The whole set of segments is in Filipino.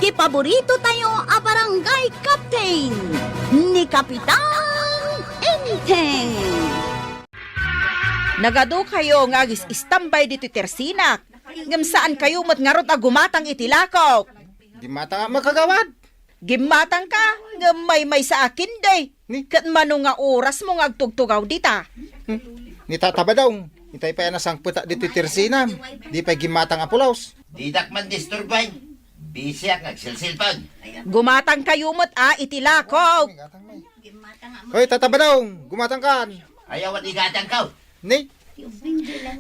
Ti paborito tayo a barangay captain ni Kapitan Enteng. Nagado kayo nga istambay dito tersinak. Ngam saan kayo matngarot a gumatang itilakok. Di mata nga makagawad. Gimatang ka, ngam may sa akin day. Ni? Kat mano nga oras mo nga agtugtugaw dita. Nitataba daw. Itay pa yan asang puta dito tersinam. Di pa gimatang apulaos. Didak man disturbay. Bisyak nagsilsilpag. Gumatang kayo mat itilakok. Hoy, tataba daw. Gumatang kan. Ayaw at igatang ka. Ni?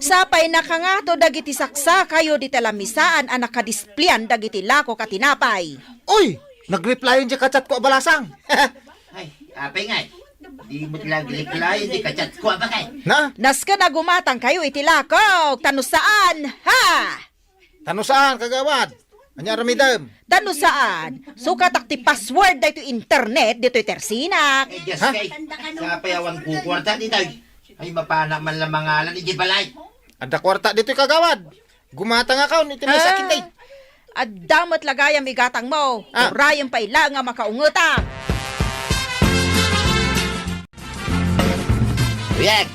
Sapay nakangato dagiti saksa kayo di talamisaan ang nakadisplyan dagiti lako katinapay. Uy! Nag-reply yung kachat ko abalasang. Ay, apay ngay. Di mo lang reply, di kachat ko ba kay? Na? Naska na gumatang kayo itilakok. Tano saan? Ha? Tano saan kagawad? Anya ramidam? Tano saan? Sukat akti password dito internet dito tersinak. Eh, just Ha? kay. Sa payawan ko kwarta di tayo. Ay, mapana man lang mangalan, di balay. Ada kwarta dito kagawad. Gumatang ako. Ito may sakit day. At damat lagayam igatang mo. Ah. Rayang paila nga makaungutang. Uyag.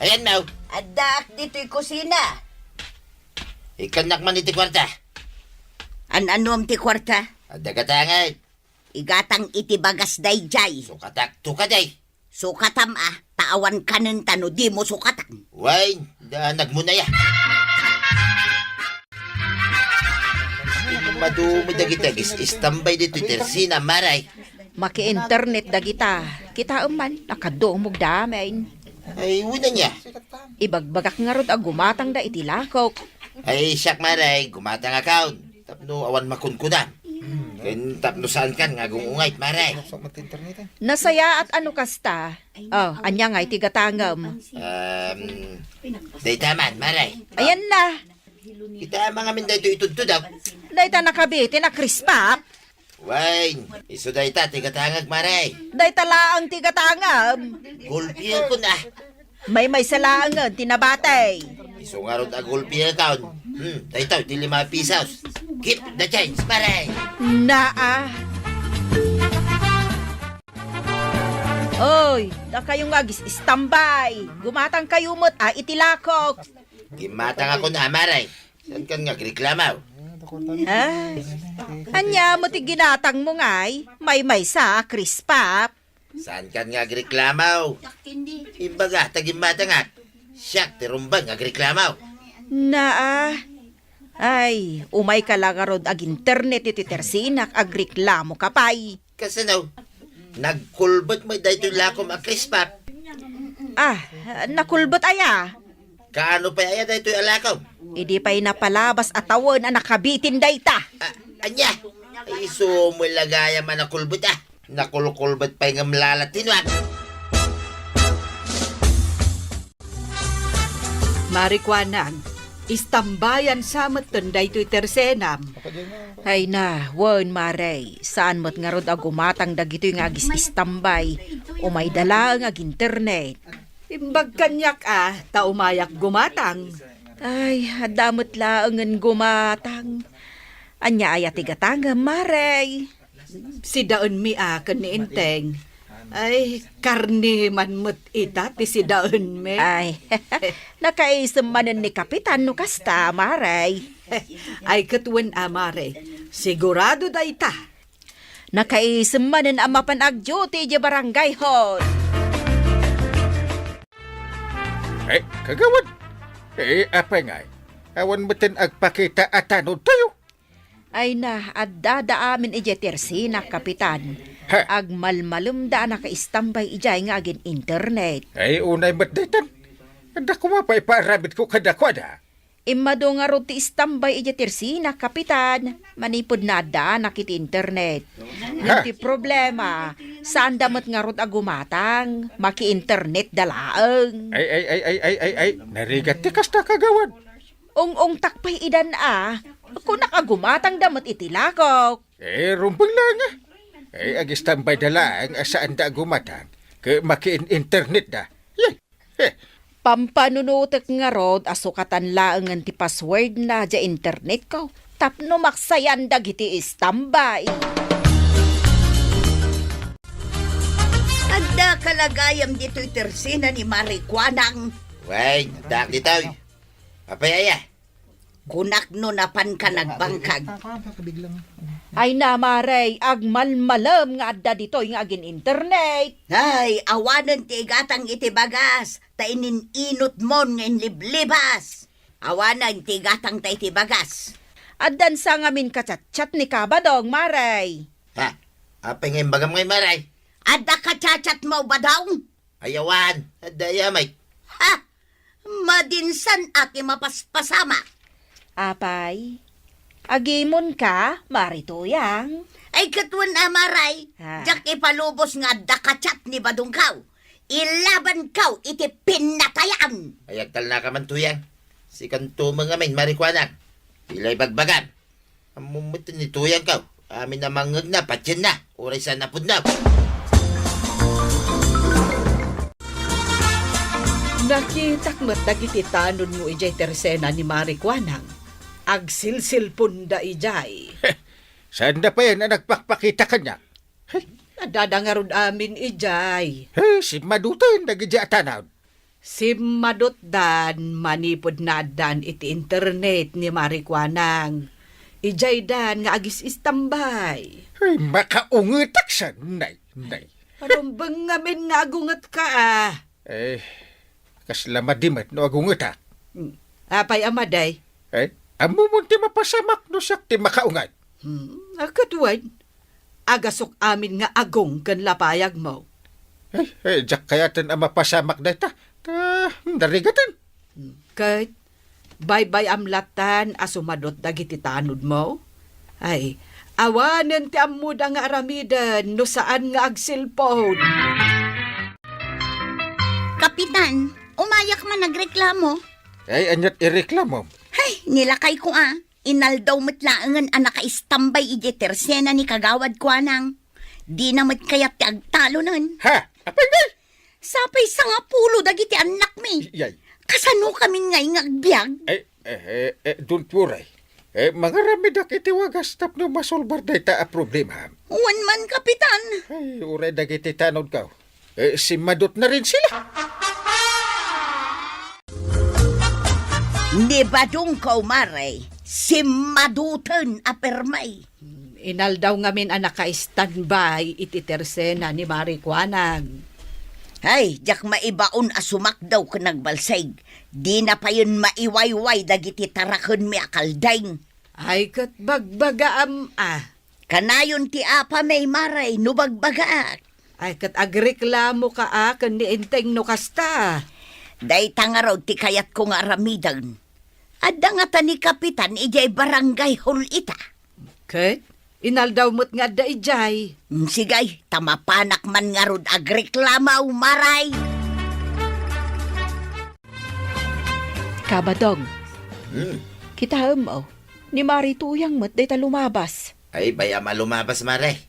Ayan mo. Adak dito'y kusina. Ikanak man iti kwarta. An-anom ti kwarta? Ada katangay. Igatang iti bagas dayjay. Sukatak tukaday. Sukatam taawan kanin tano di mo sukatan. Way, danag mo na ya. Madumi dagitagis istambay dito tersina maray. Maki-internet dagita. Kita man, nakadumog damin. Ay, una niya. Ibagbagak nga rod gumatang da itilakok. Ay, siyak maray, gumatang account. Tapno awan makunkunan. Ken tapno saan kan nga gungungayt maray. Nasaya at ano kasta? Oh, anya nga itigatangam. Dayta man maray. Ayan na. Kita mga min dayto itudto daw. Dayta nakabiti na krispap. Way, iso dayta tigatangag maray. Dayta laang tigatangam. Gulpil ko na. May salaangan tinabatay. Iso nga ron gulpil account. Dayta iti 5 pesos. Keep the change maray. Naa. Oy, da kayong agis istambay. Gumatang kayo mo't itilakok. Gimatang ako na maray. Saan kan nga reklamaw? Ay, anya mo ti ginatang mo ngay, may sa krispap. Saan kan nga reklamaw? Imbaga, tagimatang at. Siyak, tirumbang nga reklamaw. Naa. Ay, umay ka lang arod ag internet iti tersinak ag reklamo kapay. Kasi no, nagkulbot mo dahito lakom ang krispap. Ah, nakulbot aya. Kaano pa aya dahito alakom? Idi pa'y napalabas atawan ang nakabitin dayta. Anya, ay iso mo lagaya man nakulbot ah. Nakulkulbot pa yung malalatinwag. Marikwanang, istambayan sa matunday to'y tersenam. Ay na, wan maray, saan mo't nga rod ag umatang dagito yung agis istambay. Umay dala ang ag internet. Imbag kanyak taumayak gumatang. Ay, damot laangan gumatang. Anya aya tigatanga, maray. Si daon mi kan ni Inteng. Ay, karni man mo't ita, ti si daon mi. Ay, nakaisam manan ni Kapitan no kasta, maray. Ay, katuan amare. Sigurado da ita. Nakaisam manan ang mapanag-duty di barangay hall. Eh, kagawad. Eh, apa nga? Awan batin agpakita at tanod tayo. Ay na, at dadaamin ijetersi na Kapitan. Ha? Ag malmalum da nakaistambay ijay nga agin internet. Ay, unay ba't daytan? Kada ko mapay parabit ko kadakwada. Imado nga ro ti istambay ijetersi na Kapitan. Manipod na da nakit internet. Hindi problema. Saan damot nga rot agumatang? Maki-internet dalaang. Ay. Narigat ti kasta kagawad. Ong takpay idan kung nakagumatang damot itilakok. Eh, rumpang lang ah. Eh, agistambay dalang saan da gumatang. Ke maki-internet da. Yan. Pampanunutek nga rod asukatan laangan ti password na ja internet ko. Tapno maksayan dagiti istambay. Adda kalagayam dito'y tersina ni Marikwanang. Way, dak ditoy. Apayaya. Kunak no napan ka nagbangkag. Ay na, Maray, agmalmalam nga adda dito yung agin internet. Ay, awanan ti gatang iti bagas. Ta ininot mon ng liblibas. Awanan ti gatang ta iti bagas. Addan sa ngamin kachat-chat ni Kabadong, Maray. Ha? Apay ngayon bagam ngay maray. Adda ka chachat mo ba daw? Ayawan. Adaya may. Ha? Madinsan ati mapaspasama. Apay, agimon ka, Marituyang. Ay katwan amaray. Ha. Jak ipalubos nga adda ka chat ni Badungkaw. Ilaban kaw iti pinatayan. Ayagtal na ka man tuyang. Si kanto mga main marikwanang. Ilay bagbagan. Amumutin ni tuyang kaw. Amin na mangag na, patyan na. Oray sa napod na. Nakitak mat dagiti tanon mo ijay tersena ni Marikwanang. Agsilsil punda ijay. Saan na pa yan ang nagpakpakita kanya? Nadadangarod amin ijay. Si Madutan nagidya tanaw. Si Madot dan manipod na dan iti internet ni Marikwanang. Ijay dan nga agis istambay. Makaungetak sa nay. Anong bang ngamin nga agungat ka Kaslama dimat no agungetak. Apay amaday. Amo mo ti mapasamak no siyak ti makaungat. Akatuan. Agasok amin nga agong kan lapayag mo. Jak kayatan ang mapasamak na ita. Darigatan. Kahit bye-bye amlatan asumadot dagiti tanod mo. Ay, awanan ti amud ang aramidan no saan nga agsilpon. Kapitan, umayak man nagreklamo. Anyat ireklamo. Ay, nilakay ko Inaldaw matlaangan ang nakaistambay ije tersena ni Kagawad Kwanang. Di na kayat ti agtalo nun. Ha? Apay ngay? Sapay sa nga pulo dagiti anak mi. Yay. Kasano kami ngay ngagbiag? Don't worry. Mga ramidak iti wagas tapno masolbar da ita a problema. Uwan man, Kapitan. Ay, uray dagiti tanod ka. Si Madot na rin sila. Di ba dong kaumaray? Si Madutan apermay. Inaldaw ngamin ang naka-standby iti tersena ni Marikwanang. Ay, jak maibaon asumak daw ka nagbalsay. Di na pa yun maiwayway dagiti tarakon mi akaldaing. Ay kat bagbagaam Kanayon ti apa may maray no bagbaga. Ay kat agreklamo ka kan ni Inteng no kasta. Day tangaraw ti kayat ko nga aramidan. Adda nga ta ni Kapitan ijay barangay hall ita. Kat inaldaw mo't nga da ijay. Sigay, tamapanak man nga rod agreklamaw maray. Kabadong, Hmm. kita mo, ni Marituyang mo't day ta lumabas. Ay, baya malumabas maray.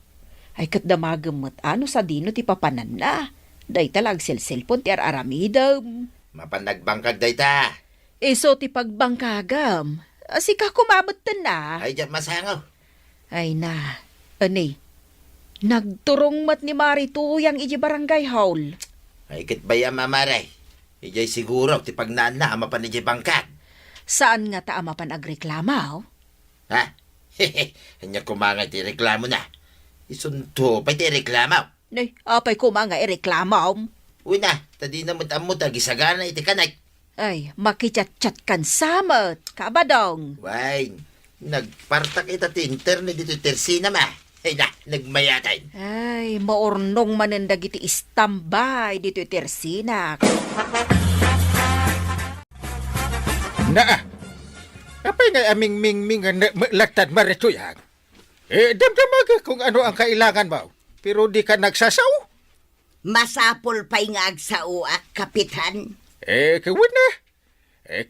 Ay katdamagam mo't ano sa dino ti papanan na. Day talag silsilpon ti aramidam. Mapanagbangkag day ta. Iso ti pagbangkagam. Asika kumamot na. Ay, dyan masangaw. Ay na, ani, nagturong mat ni Marituyang iji barangay hall. Ay, kit baya mamaray. Ijay siguro, ti pagnaan na, ama pa ni bangkag. Saan nga ta ama pan agreklamaw? Ha? Hehe, hanya kumangay ti reklamo na. Isunto pa ti reklamo. Nay, apay ko mga ireklamaw. Uy na, tadi na mo tagisagana iti kanay. Ay, makichat-chat kan samet, Kabadong. Why? Nagpartak ita ti internet dito tersina ma. Ay na, nagmayatay. Ay, maornong manendag iti istambay dito tersina. Apay nga aming mingming nga latad Marituyang. Damdamaga kung ano ang kailangan mo. Pero di ka nagsasaw. Masapol pa'y nga agsao Kapitan. Kawin na.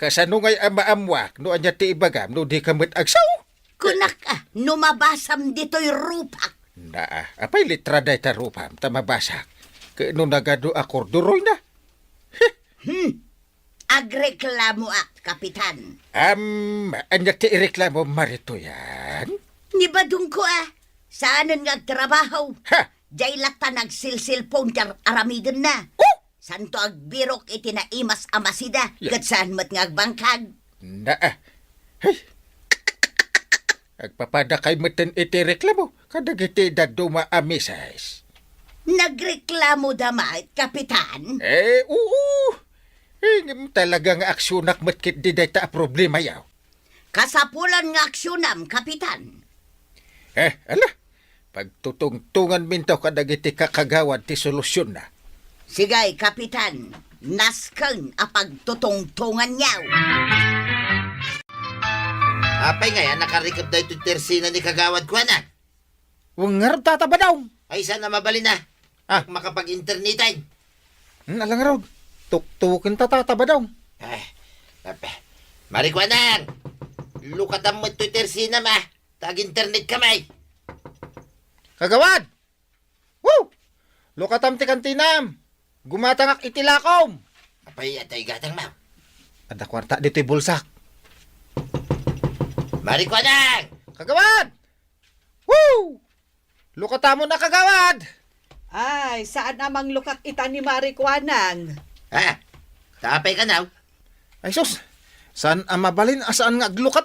Kasano nga'y amaamwak no anya ti ibagam no di ka agsaw. Kunak numabasam dito'y rupak. Apay litra day ta rupam tamabasak. No nagado akorduroy na. Agreklamo kapitan. Anya ti ireklamo marituyan? Ni badung ko saanan nga trabaho. Ha? Jay lata nagsilsilpon jar aramidon na. Oh! Santo agbirok iti na imas amasida. Yeah. Gatsan mat nga agbangkag. Hey! Agpapada kay meten iti reklamo. Kadagiti daduma amisas. Nagreklamo damait, kapitan. Oo. Talagang aksyonak matkit di dayta a problema yaw. Kasapulan nga aksyonam, kapitan. Ala. Pagtutungtungan mintaw kadagiti kakagawad ti solusyon na. Sigay, kapitan. Nasken a pagtutungtungan niyaw. Apay nga, nakarikap na itong tersina ni Kagawad ko na. Huwag nga rin tataba daw. Ay, sana mabali na. Makapag-internetan. Alang nga rin. Tuktukin tataba daw. Marikwanang! Lukatan mo itong tersina ma. Tag-internet kamay. Kagawad! Woo! Lukatam ti kantinam. Gumatangak itilakom. Apay, atay gatang mau. Ada kwarta dito'y bulsak. Marikwanang! Kagawad! Woo! Lukatamo na kagawad! Ay, saan namang lukat ita ni Marikwanang? Tapay ka now. Ay sus, saan mabalin asaan nga aglukat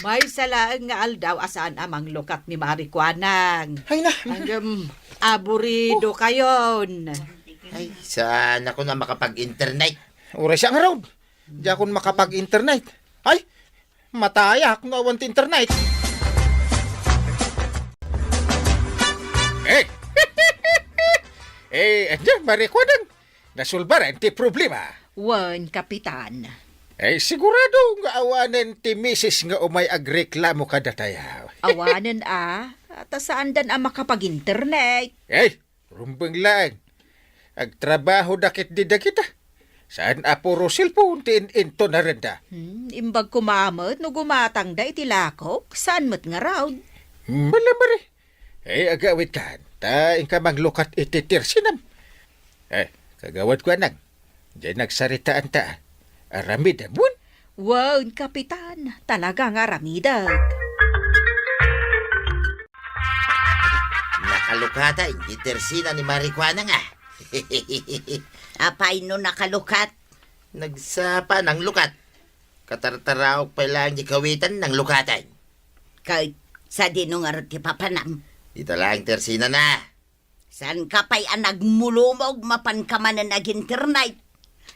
May salaan nga aldaw asaan amang lukat ni Marikwanang. Ay na. Hanggang aburido kayon. Ay, saan ako na makapag-internet? Uray siya nga raw. Di akong makapag-internet. Ay, matayak na want internet. Andiyan, Marikwanang. Nasulbaran ti problema. Wan, kapitan. Sigurado nga awanan ti misis nga umay agreklamo kada tayaw. Awanan at saan dan makapag-internet? Rumbang lang. Agtrabaho dakit di dakita. Saan apuro cellphone ti into na rin da. Imbag kumamot no gumatang da iti lakok, saan mat nga raw? Malamari. Agawit ka. Ta ka maglukat iti tirsinam. Kagawad ko anang. Diyan nagsaritaan ta. Aramid amon. Wow, kapitan. Talaga nga ramidag. Nakalukata, hindi tersina ni Marikwana nga. Apay no nakalukat. Nagsapa ng lukat. Katartaraok pa lang di kawitan ng lukatan. Kay sa dinungar ti papanam. Dito lang tersina na. San ka pa'y nagmulumog mapan ka man na nag-internet.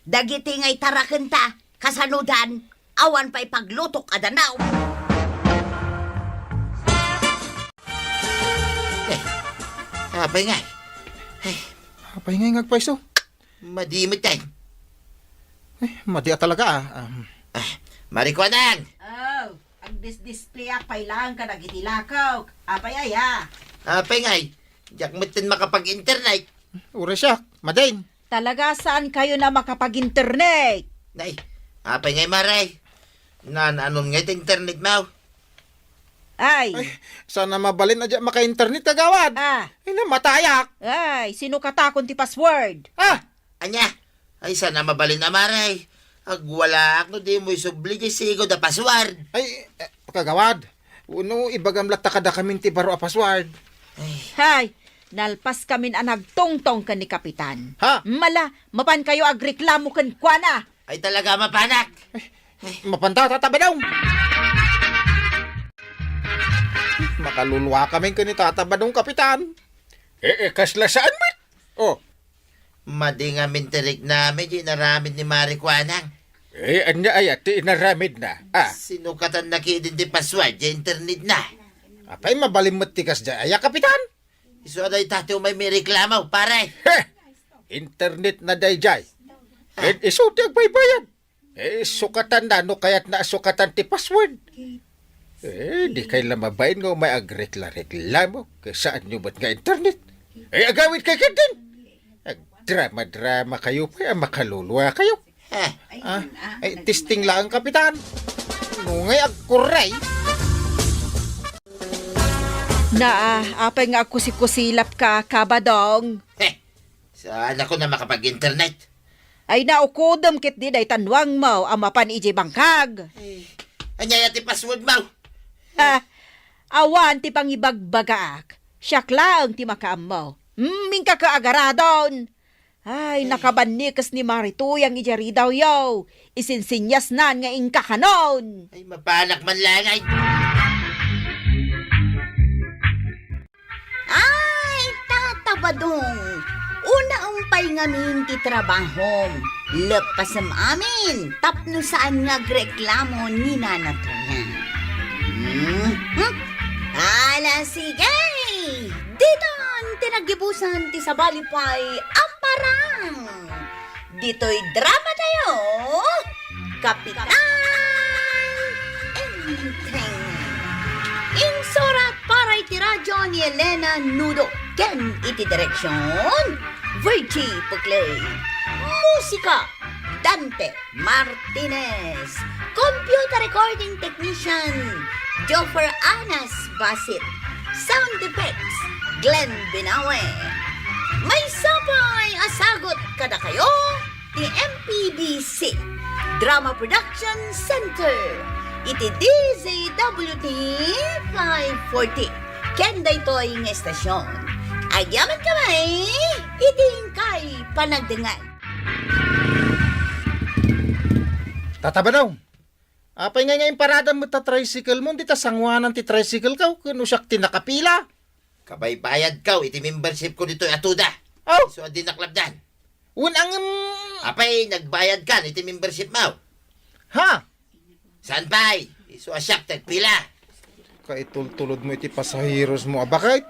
Dagiti ngay tarakenta, kasanudan, awan pa'y paglutok adanaw. Apay nga. Apay nga ngagpaiso. Madimit tayo. Madia talaga Marikwanang! Ang display pa'y lang ka nagitilakaw. Apay ay Apay nga. Diyak matin makapag-internet. Uray siya, madain. Talaga saan kayo na makapag-internet? Nay, apay nga maray. Anon nga ito internet mo? Ay, Sana mabalin na dyan maka-internet kagawad. Na matayak. sino katakon ti password? Anya? Ay, sana mabalin na maray. Agwala ako di mo isubli di sigo da password. Kagawad. Uno, ibagam lata kada kamin ti baro a password. Hay, nalpas kamin nagtongtong ka ni kapitan. Mala, mapan kayo agreklamo kan kuana. Ay talaga mapanak. Mapantata taba daw. Makaluluwa kami kani tataba dong kapitan. Kasla saan mo? Madi nga mintirik namin di naramid ni Marikwanang. Anya ay ati inaramid na. Sinukatan na kidin di password di internet na. Apay mabalim matikas dyan. Aya kapitan. Iso aday tatyo may reklamo, pare. Internet na dayjay. Iso di agbaybayan. Sukatan na no kaya't na sukatan ti password. Di kayo lamabayin nga may agreklamo. Kaya saan nyo ba't nga internet? Agawit kay din. Drama kayo pa. Makaluluwa kayo. Testing lang kapitan. Nungay agkuray. Apay nga kusilap ka, kabadong. Saan ako na makapag-internet? Ay naukodam kit di day tanwang mo ang mapan iji bangkag. Anyaya ti password mo. Ha, awan ti pangibagbagaak. Siyak lang ti makaam mo. Mingka kaagaradon. Ay, nakabanikas ni Marito yang ijari daw yaw. Isinsinyas nan nga ingka kanon. Ay, mapanak man lang ay. Ay, tatabadong. Una umpay ngamin ti trabahom. Lepasam amin. Tapno saan nga greklamo ni nanatunan. Ala, sige. Diton, tinagibusan ti sabalipay aparang. Dito'y drama tayo. Kapitan Enteng. Insurat para iti radyo ni Elena Nudo. Ken iti direksyon, Virgie Pugley. Musika, Dante Martinez. Computer recording technician, Joffer Anas Basit. Sound effects, Glenn Binawe. May sapay asagot kada kayo, ti MPBC Drama Production Center. Iti DZWT 540. Kenda ito'y ng estasyon. Agyaman kamay, iting kay panagdengan. Tatabanaw. Apay nga yung parada mo ta tricycle mo, di ta sangwanan ti tricycle ka, kano siyak tinakapila. Kabay-bayad ka, iti membership ko dito atuda. Oh, So, di naklabdan. unang Apay, nagbayad ka, iti membership mo. ha? Saan pa'y? So, asyak, tagpila. Kaitultulod mo iti pasahiros mo, abakit?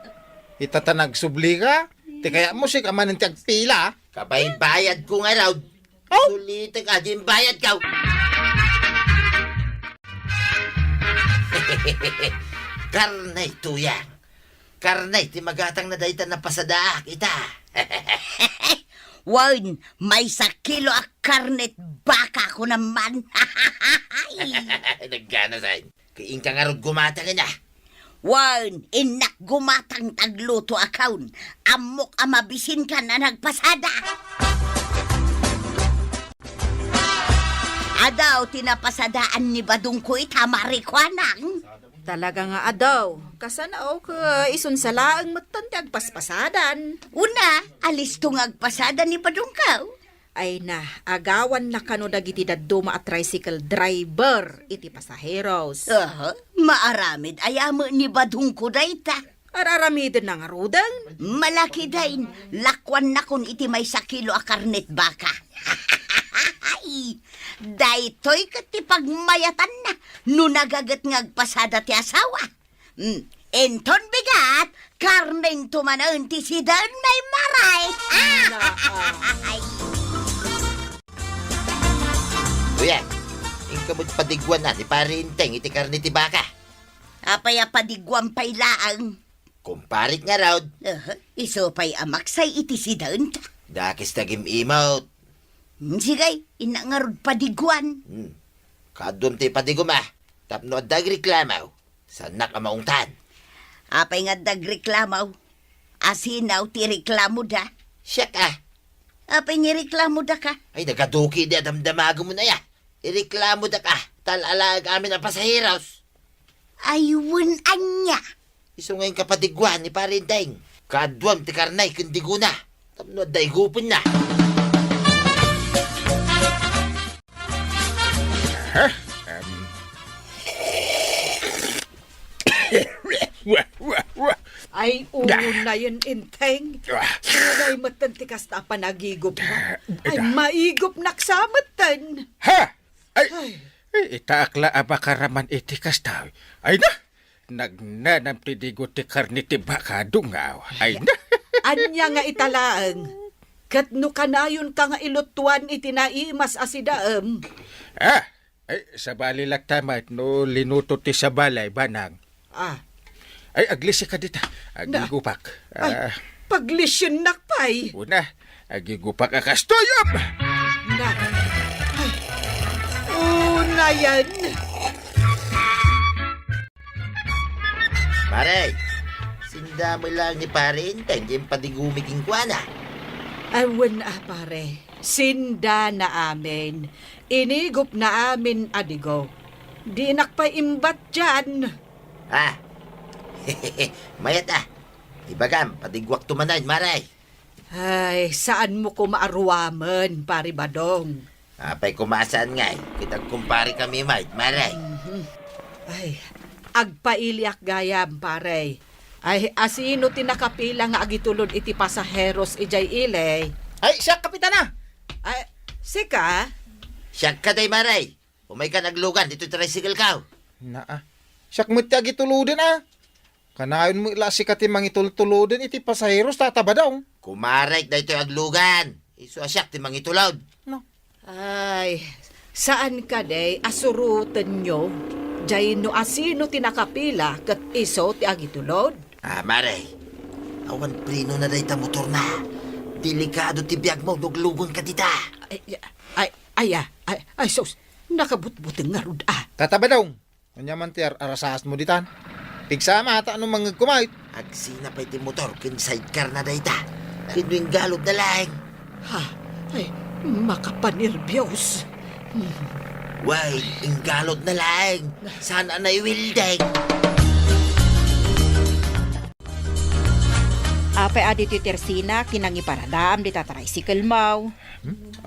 Itatanag subli ka? Ti kaya mo siya kamanin ti agpila. Kabay-bayad ko nga raw. Oh! Sulitan ka, di bayad ka. Karnay tuyang. Karnay, ti magatang na dayta na pasadaak ita. Wan, may sakilo a karnet baka ko naman. Nagkana sa'yo. Kain ka nga rin gumatang na. Wan, inak gumatang tagluto akaun. Amok amabisin ka na nagpasada. Adaw, tinapasadaan ni Badong ko itamari ko anang. Talaga nga adaw. Kasana o ka isun sa laang matante agpaspasadan. Una, alis tong agpasada ni Badong ka. Ay na, agawan na kano dagiti daduma at tricycle driver iti pasaheros. Maaramid ayamo ni Badong ko dayta. Araramidin na nga rudang. Malaki dain, lakwan na kun iti may sakilo a karnet baka. Daytoy kati pagmayatan na, no nagagat ngagpasada ti asawa. Enton bigat, karnen tumanan ti sidan may maray. Tuyang, ingkamot padigwan na, ni parinteng iti karni ti baka. Apay apadigwam pay laang. Kumparit nga raw. Iso pay amaksay iti sidan. Dakis tagim imot. Sigay, inangarod padigwan. Kadum ti padiguma. Tapno at dagreklamaw. Sanak ang maungtan. Apay nga dagreklamaw. Asinaw ti reklamo da. Siya ka. Apay nga reklamo da ka. Ay, nagaduki di adamdamago mo na ya. Ireklamo da ka. Talalag amin ang pasahiros. Ayun anya. Iso ngayon kapadigwan ni parinteng. Kadwam ti karnay kundiguna. Tapno at daigupon na. Ay, na yun, Inteng. Tunay matantikas na panagigop mo. Ay, maigop naksamatan. Ha? Ay, itaakla abakaraman iti kastaw. Ay na, nagnanam ti digo ti karni ti baka dungaw. Ay na. Anya nga italaang. Kat no kanayon ka nga ilutuan itinaimas asidaam. Ah, ay, sa bali laktamat no linuto ti sa balay banang. Ah, Ay, aglisi ka dita. Agigupak. ay, paglisyon nakpay. Una, agigupak akastoyam. Na, ay, una yan. Pare, sinda mo lang ni parinteng yung padigumiging kuwana. Awan pare, sinda na amin. Inigop na amin adigo. Di nakpaimbat dyan. Ha? Mayat Ibagam, padigwak tumanay, maray. Ay, saan mo ko maaruaman, pare Badong? Apay kumasaan nga Kitag kumpari kami, mate, maray. Ay, agpailiak gayam, pare. Ay, asino tinakapila nga agitulod iti pasaheros ijay ilay. Ay, siya, kapitana! Ay, sika? Siyak ka day, maray. Umay ka naglugan, dito tricycle ka. Naa. Siyak mo ti agituludin Kanayon mo ila si kati mangitultuludin iti pasaheros tataba daw. Kumarek da ito aglugan. Iso asyak ti mangitulod. No. Ay, saan ka day asurutan nyo? Jay no asino tinakapila kat iso ti agitulod? Maray. Awan prino na day ta motor na. Delikado ti biyag mo, nuglugon ka dita. Ay, sus, nakabutbuting nga rud Tataba daw. Kanya man ti arasahas mo ditan. Pigsama ata anong mga kumait. Agsina pa iti motor, kin sidecar na day ta. Kinuing galot na lang. Ha, ay, makapanirbyos. Way, inggalot na lang. Sana na iwildeng. Apay adi ti Tersina, kinangi paradam di tricycle mau.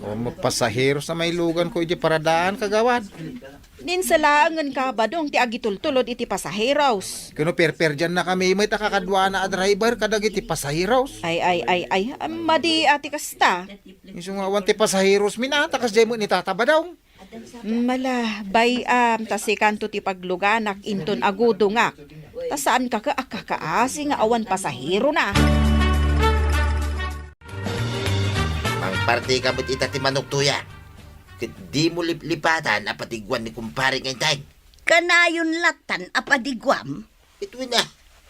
O mapasaheros na may lugan ko iti paradaan kagawad. Ninsalangan ka Badong ti agitultulod iti pasaheros. Kuno perper dyan na kami may takakadwa na a driver kadag iti pasaheros. Ay, madi ati kasta. Iso nga awan ti pasaheros minata kas dyan mo nitataba daw. Mala, bayam, tasi kanto ti pagluganak inton agudo nga. Ta saan ka akakaasi nga awan pasahero na. Mang parte ka mo't itati manok tuya. Kit di mo liplipatan na patigwan ni kumpare ngayon tayo. Kanayon latan apadigwam. Ito na.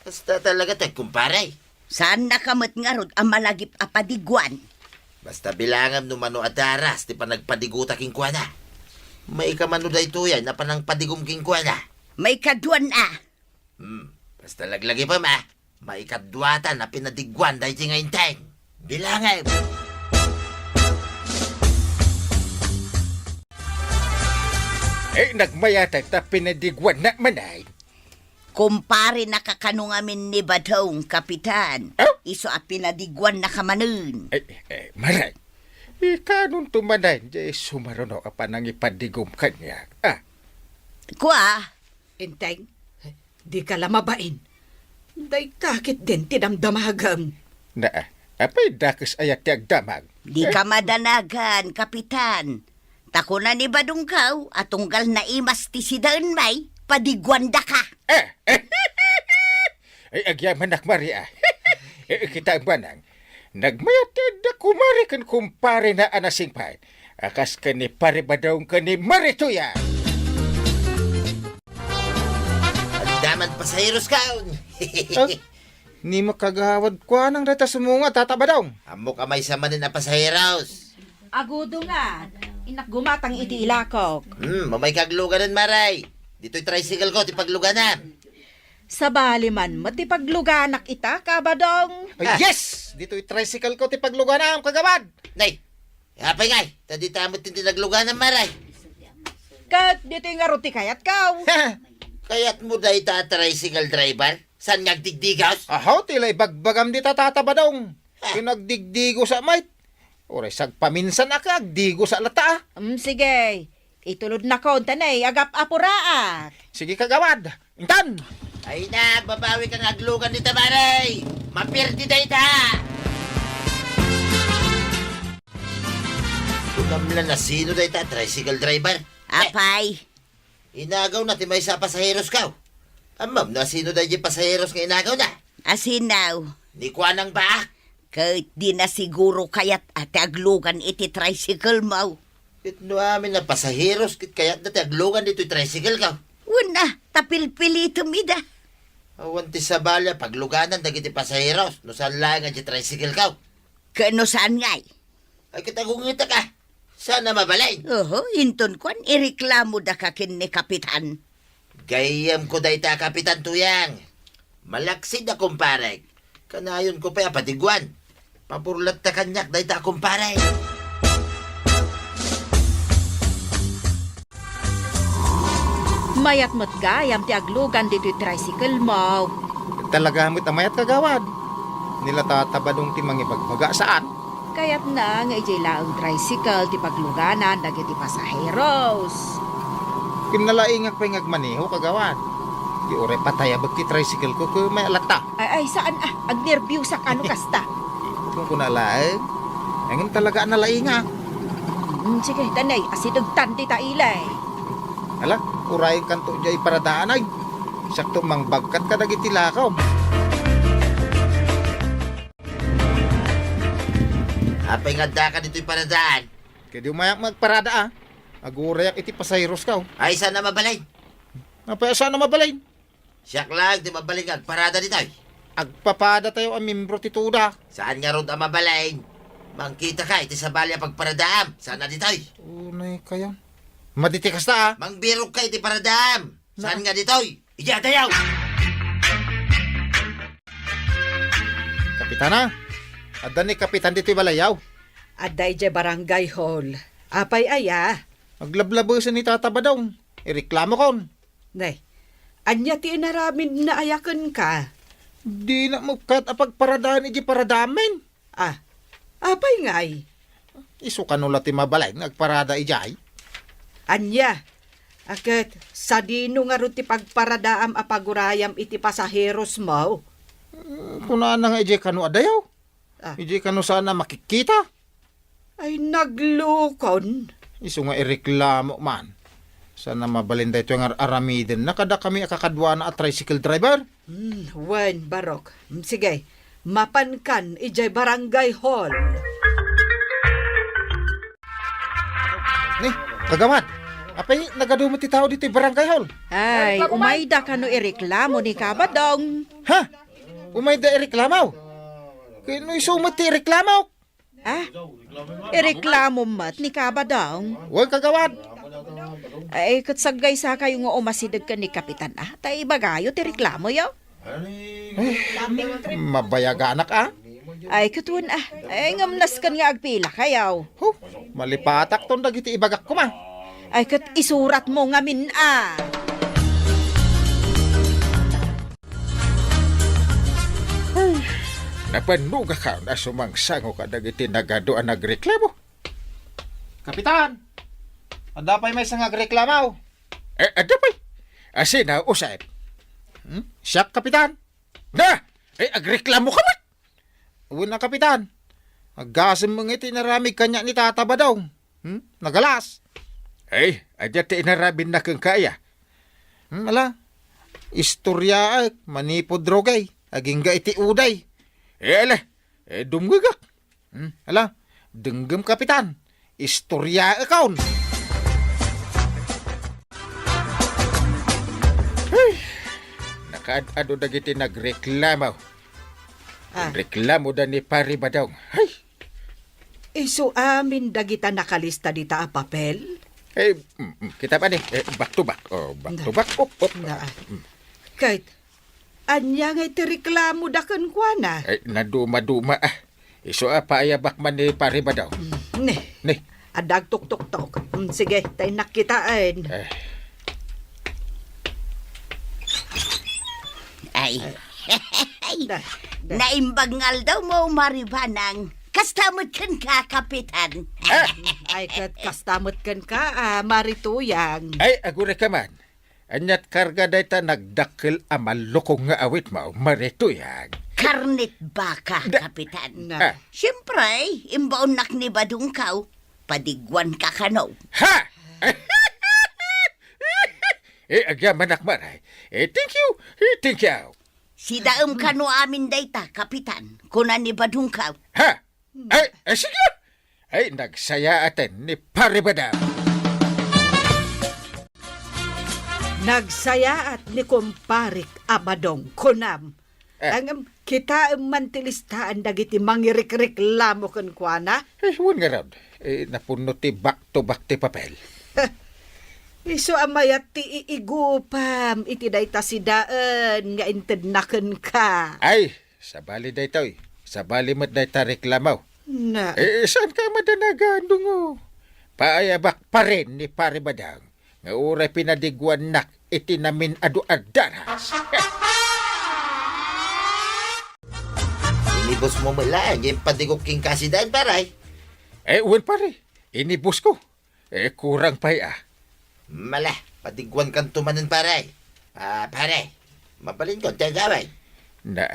Basta talaga tayo kumpare. Saan nakamot nga rod ang malagip apadigwan? Basta bilangam no mano adaras, di pa nagpadiguta king kuwana. May kamano da ito yan na panang padigom king kuwana. May kaduan Basta laglagi pa ma. May kadwatan na pinadigwan dahil di ngayon tayo. Bilangam. Nagmayatag ta pinadigwan na manay. Kumpare nakakanungamin ni Badong, kapitan. Oh? Iso a pinadigwan na kamanun. Maray. Kanong tumanay, sumaruno ka pa nang ipadigom kanya. Kwa, Inteng, di ka lamabain. Day kakit din tinamdamagam. Apay dakas ayat ti agdamag. di ka madanagan, kapitan. Tako na ni Badong kaw, at tunggal na imas ti si Daon may, padigwanda ka. Agyaman Maria. Kita ang banang. Nagmayatid na kumari kan kumpare na anasing pa. Akas ka ni pare ba daw ka ni Marituya? Daman pasaheros kaon. Ni makagawad ko nang rata sumunga tataba daw. Amo kamay sa manin na pasaheros. Agudo nga, inak gumatang iti ilakok. Mamay kagluganan maray. Dito'y tricycle ko, tipagluganan. Sa baliman, matipagluganak ita ka Badong. Yes! Dito'y tricycle ko ti pagluganam kagawad. Nay, hapay ngay. Tadi tamot hindi nagluganan maray. Kat dito nga roti kayat kaw. Kaya't mo da ita tricycle driver? San ngagdigdigaws? Ahaw, tilay bagbagam di tataba daw. Pinagdigdigo sa mait. Oray, sagpaminsan na ka, agdigo sa lata. Sige, itulod na ko, tanay, agap apuraak. Sige kagawad. Intan! Ay na, babawi kang aglugan ni Tamaray. Mapirdi da ita. Tugamlan na sino da ita, tricycle driver? Apay, Inagaw na, timay sa pasaheros ka. Amam, na sino da yung pasaheros nga inagaw na? asinaw. Ni kuanang ba? Kahit di na siguro kayat ate aglugan iti tricycle mo. Kit no amin na pasaheros, kit kayat na aglugan dito'y tricycle ka. Una, tapilpilito mida. Awan ti sa balya, pagluganan, dagiti pasaheros. No saan lang ang tricycle ka. Kano saan ngay? Ay kitagungita ka. Sana mabalay. Oho, inton kwan, ireklamo da kakin ni kapitan. Gayam ko da ita, Kapitan Tuyang. Malaksid na kumpare. Kanayon ko pa patigwan. Paburlat ta kanyak, dahi ta kumpare. Mayat mo't gayam ti aglugan dito'y tricycle mo. Talaga mo't amayat kagawad. Nila tatabadong ti mangipagpaga saan. Kaya't na nga ijay laang tricycle ti pagluganan dagiti pasaheros. Kinalaingak pa ngagmaneho kagawad. Di ore patayabag ti tricycle ko may alata. Ay, saan agnervyusak ano kasta? Kung kunalaing, ayun talaga nalaingak. Sige, tanay, asidagtan ti tailay. Ala, uraing kanto jay paradaan ay. Sakto mang bagkat ka dagiti lakaw. Apay nga da ka dito'y paradaan. Kaya di umayak magparada ah. Agurayak iti pasayros ka. Ay, sana mabalay. Napaya sana mabalay. Siyak lang, di mabalay nga, parada dito'y. Agpapada tayo ang membro tituda. Saan nga ron ang mabalay? Mangkita ka, iti sa balya pagparadaam. Sana dito'y. Unay kaya. Maditikas ta ah. Mangbirog ka, iti paradaam. Saan nga dito'y? Iya, dayaw! Kapitana. Adan ni kapitan dito'y balayaw. Aday je barangay hall. Apay aya. Aglablabo sa ni Tata Badong. Ireklamo kon. Nay, anya ti inaramin na ayakan ka. Di na mo kat apagparadaan iji paradamen. Ah, apay ngay. Isu kanula ti mabalay nagparada ijay. Anya, aket sa dino nga ron ti pagparadaam apagurayam iti pasaheros mo. Kuna na nga iji kanu adayaw. Ah. Iji kanu sana makikita. Ay naglukon. Isu nga ireklamo man. Sana mabalinda ito yung aramiden na kada kami akakadwa na at tricycle driver. Wen, barok. Sige, mapankan ijay barangay hall. Ni, kagawad. Apay, nagadumot ti tao dito yung barangay hall. Ay, umayda ka no ireklamo ni Kabadong. Ha? Umay da ireklamaw. Kaya no isumot ti ireklamaw. Ireklamo mat ni Kabadong. Huwag kagawad. Ay, katsagay sa kayo nga umasidag ka ni Kapitan Tay bagayo ti reklamo yo. Mabayaga anak ah. Ay, katun Ay, ngamnas kan nga agpila kayaw. Huh, malipatak ton dagiti ibagak ko man. Ay, kat isurat mo ngamin Napanuga ka na sumangsango ka dagiti nagado ang nagreklamo. Kapitan! Ada pa'y may sang agreklamaw. Ada pa'y? Asin na usay. Siyak, kapitan. Na! Agreklamo ka man! Uwi na, kapitan. Agasim mga iti naramig kanya ni Tata ba daw? Nagalas. Adya ti inarabin na kang kaya. Ala, istorya manipod drogay. Aging ga iti uday. Ala, dumgagak. Ala, denggem kapitan. Istorya akaun. Nakaad-ado dagiti nagreklamo. Reklamo da ni Pari Badong. Ay! Isu amin dagita nakalista dita a papel. Kita pa ni. Back to back. Back to back. Na. Kahit, anya nga iti reklamo dakan kwa na. Naduma-duma Iso paayabak man ni Pari Badong. Ne. Adag tuk-tuk-tuk. Sige, tayo nakitaan. Ay. Naimbangal daw mo, Maribanang. Kastamot kan ka, Kapitan. Ay, kastamot kan ka, Marituyang. Ay, agure ka man. Anyat karga dayta nagdakil amalukong nga awit mo, Marituyang. Karnit baka, Kapitan. Na. Siyempre, imbaon nak ni Badung kaw, padigwan ka kanaw. Ha! Agyaman akmaray. Thank you. Thank you. Si daem kano amin dayta, Kapitan, kunan ni Badung kaw. Ha? Sige. Nagsaya atin ni Pari Badong. Nagsaya at ni kumparik Abadong kunam. Ang kita mantilistaan dagiti mangirik-reklamo kan kuana. Huwag nga raw. Napuno ti back-to-back ti papel. Iso amayat ti iigupam iti dayta si daan nga intednaken ka. Ay, sabali da ito. Sa balimat na ta reklamaw. Na, Saan ka madanagan dungo? Paayabak pa rin ni Pare Badang. Nga uray pinadigwan nak itinamin adu adaras. Inibos mo mula, yung padigok king kasidan, paray. Uwan pare, inibus ko. Kurang pa Mala, padigwan kang tumanan, paray. Pare, mabalin ko, tayo gawin. Na,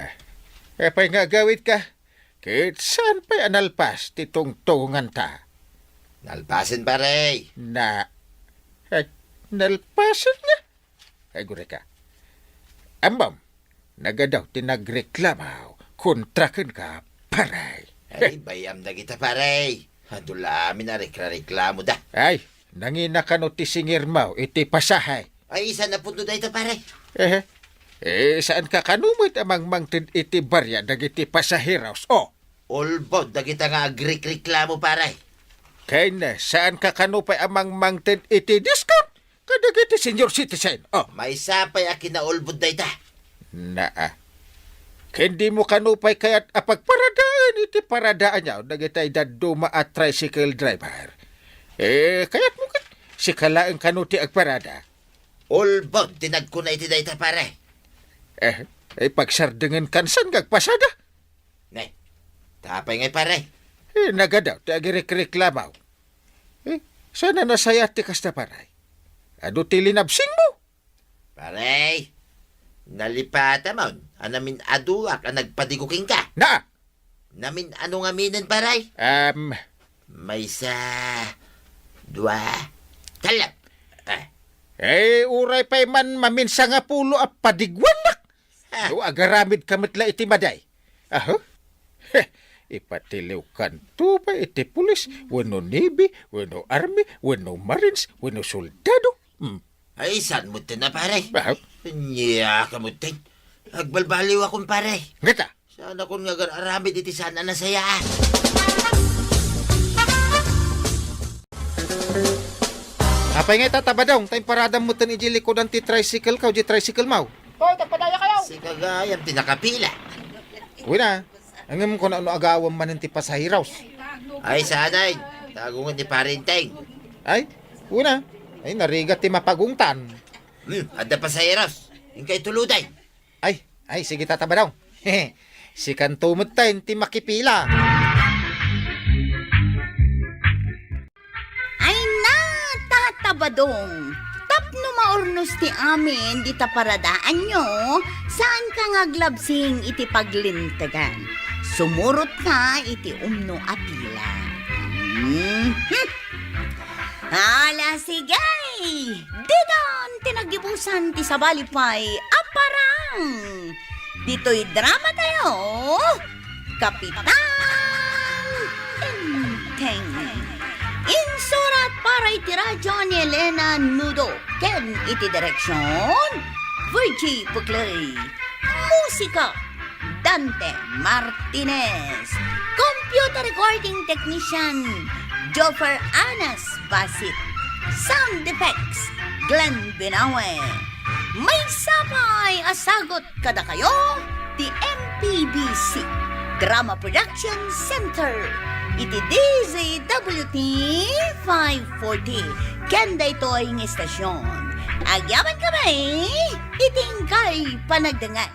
pa'y nga gawit ka. Kahit saan pa'y analpas titong tungan ta. Nalpasin, paray. Na, nalpasan nga. Gure ka. Ambam, nagadaw tinagreklamaw. Kontrakan ka, paray. Ay, bayam na kita, paray. Hadula amin na reklamo da. Ay, nangina ka no ti singir mau, iti pasahay. Ay, isa na punto da ito, paray. Saan ka kanumit amang mangtid iti barya dagiti pasahiraos? Olbod na kita nga agreklamo, paray. Kaya na, saan ka kanupay amang mangtid iti discount? Kadagiti senior citizen. May sapay akin na olbod da ita. Hindi mo kanupay kaya't apagparadaan iti paradaan niya dagitay daduma at tricycle driver. Kaya't mo si kalaang kanuti agparada. Olbod, tinag ko na iti da ita, paray. Pagsardengan kansan gagpasada. Ne, tapay ngay, paray. Nagadaw, ti agireklamaw. Sana nasaya ti kasta paray. Ado ti linabsing mo. Paray, nalipata mo. Anamin aduak ang nagpadiguking ka. Namin ano nga minin, paray? May sa... dua... talap. Uray pa'y man maminsa nga pulo at padigwanak. Agaramid kamitla iti maday. Ipatiliw kanto pa iti pulis, wano navy, wano army, wano marines, wano soldado. Ay, saan mo na, paray? Niya ka mo tin. Agbalbaliw akong, paray. Ngata? Sana kung nga aramid iti sana nasayaan. Apay nga tatabadong, tayong paradang mo tan iji likodan ti tricycle ka o di tricycle mau. Si kagayam, tinakapila. Uy na, hanggang ko na ano agawang manin ti pasahiraos. Ay, sanay. Tagungan ni parinteng. Ay, una, narigat ti mapagungtan. Ada pa sa eros. Yung kay tuluday. Ay, sige tatabadong. Si kantumot tayo ti makipila. Ay na, tatabadong. Tapno maornos ti amin, di taparadaan nyo, saan ka ngaglabsing iti paglintagan? Sumurot ka iti umno apila. Ala sigay! Didon tinagibusan ti sabalipay aparang! Dito'y drama tayo, Kapitan Teng. Insurat para iti radyo ni Elena Nudo. Ken iti direksyon, Virgie Puclay. Musika, Dante Martinez. Computer recording technician, Joffer Anas Basit. Sound effects, Glenn Binawe. May sapay asagot kada kayo, the MPBC Drama Production Center. Iti DZWT 540. Kenda ito ay ng estasyon. Agyaman kami, itingkay panagdangan.